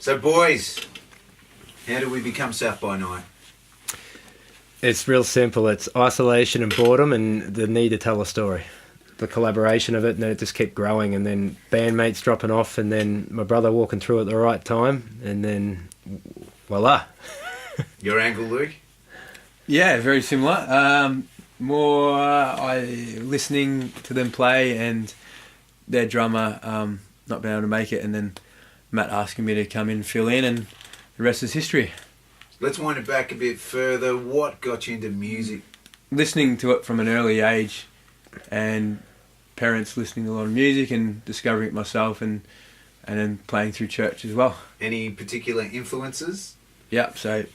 So, boys, how do we become South by Night? It's real simple. It's isolation and boredom and the need to tell a story. The collaboration of it, and then it just kept growing, and then bandmates dropping off, and then my brother walking through at the right time, and then voila. Your angle, Luke? Yeah, very similar. More listening to them play and their drummer not being able to make it, and then Matt asking me to come in and fill in, and the rest is history. Let's wind it back a bit further. What got you into music? Listening to it from an early age, and parents listening to a lot of music and discovering it myself, and then playing through church as well. Any particular influences? Yep, so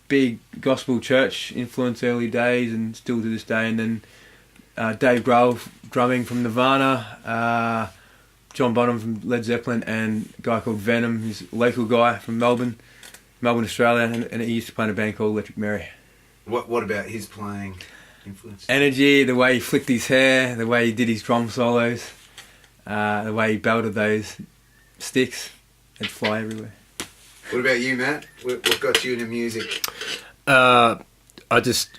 big gospel church influence early days and still to this day, and then Dave Grohl drumming from Nirvana, John Bonham from Led Zeppelin, and a guy called Venom, who's a local guy from Melbourne, Australia, and he used to play in a band called Electric Mary. What about his playing influence? Energy, the way he flicked his hair, the way he did his drum solos, the way he belted those sticks, they'd fly everywhere. What about you, Matt? What got you into music? I just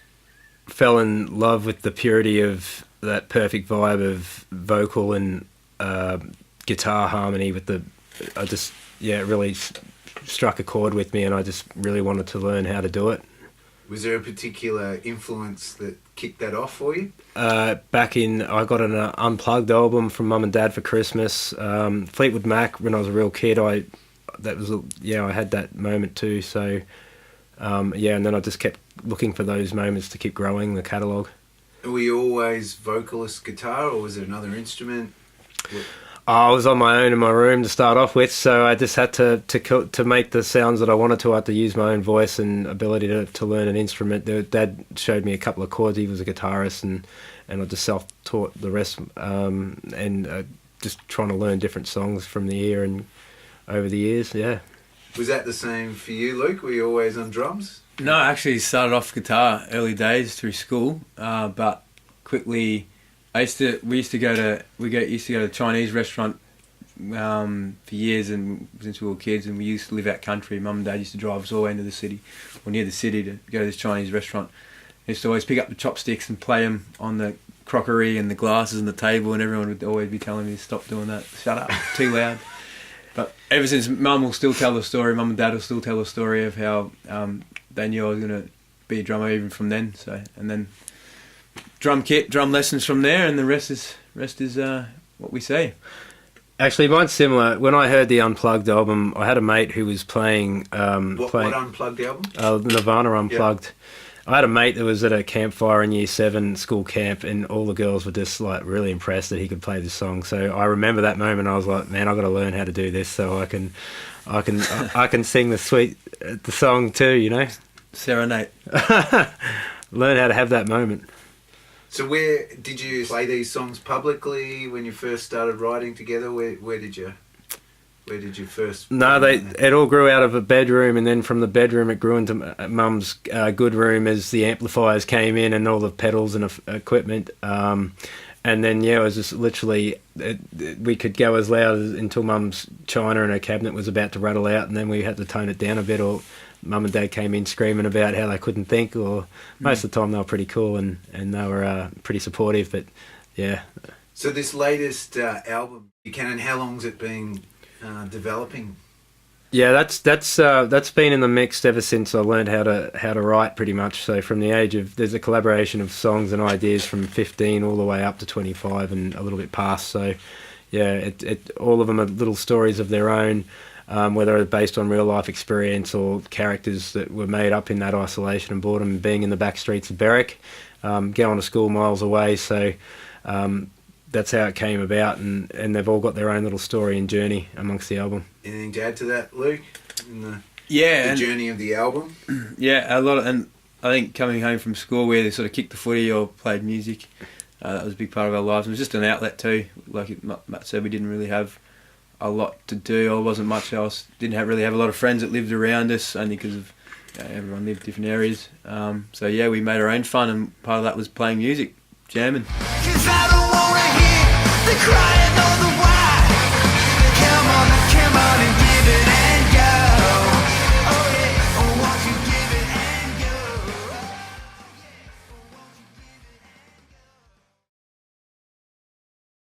fell in love with the purity of that perfect vibe of vocal and guitar harmony with the... it really struck a chord with me, and I just really wanted to learn how to do it. Was there a particular influence that kicked that off for you? I got an Unplugged album from Mum and Dad for Christmas. Fleetwood Mac, when I was a real kid, I had that moment too. So, and then I just kept looking for those moments to keep growing the catalogue. Were you always vocalist guitar, or was there another instrument? I was on my own in my room to start off with, so I just had to make the sounds that I wanted to. I had to use my own voice and ability to learn an instrument. Dad showed me a couple of chords. He was a guitarist, and I just self-taught the rest, and just trying to learn different songs from the ear and over the years, yeah. Was that the same for you, Luke? Were you always on drums? No, I actually started off guitar early days through school, but quickly... We used to go to a Chinese restaurant for years, and since we were kids, and we used to live out country. Mum and Dad used to drive us all the way into the city, or near the city, to go to this Chinese restaurant. I used to always pick up the chopsticks and play them on the crockery and the glasses and the table, and everyone would always be telling me to stop doing that. Shut up, too loud. But ever since, Mum will still tell the story. Mum and Dad will still tell the story of how they knew I was going to be a drummer even from then. So, and then drum kit, drum lessons from there, and the rest is what we say. Actually, mine's similar. When I heard the Unplugged album, I had a mate who was playing... What Unplugged album? Nirvana Unplugged. Yep. I had a mate that was at a campfire in Year 7 school camp, and all the girls were just like really impressed that he could play this song. So I remember that moment. I was like, man, I've got to learn how to do this so I can sing the song too, you know? Serenade. Learn how to have that moment. So where did you play these songs publicly when you first started writing together? Where did you first? No, it all grew out of a bedroom, and then from the bedroom it grew into Mum's good room as the amplifiers came in and all the pedals and equipment. And then it was just literally we could go as loud until Mum's china in her cabinet was about to rattle out, and then we had to tone it down a bit, or Mum and Dad came in screaming about how they couldn't think, or most of the time they were pretty cool and they were pretty supportive, but yeah. So this latest album, Buchanan, how long's it been developing? Yeah, that's been in the mix ever since I learned how to write, pretty much. So from the age of, there's a collaboration of songs and ideas from 15 all the way up to 25 and a little bit past. So yeah, all of them are little stories of their own. Whether it's based on real life experience or characters that were made up in that isolation and boredom and being in the back streets of Berwick, going to school miles away. So that's how it came about, and they've all got their own little story and journey amongst the album. Anything to add to that, Luke? The journey of the album? Yeah, a lot of, and I think coming home from school where they sort of kicked the footy or played music, that was a big part of our lives. It was just an outlet too. Like Matt said, we didn't really have a lot to do. Or wasn't much else. Didn't really have a lot of friends that lived around us, only because of everyone lived different areas. So yeah, we made our own fun, and part of that was playing music, jamming. 'Cause I don't wanna hear the cry.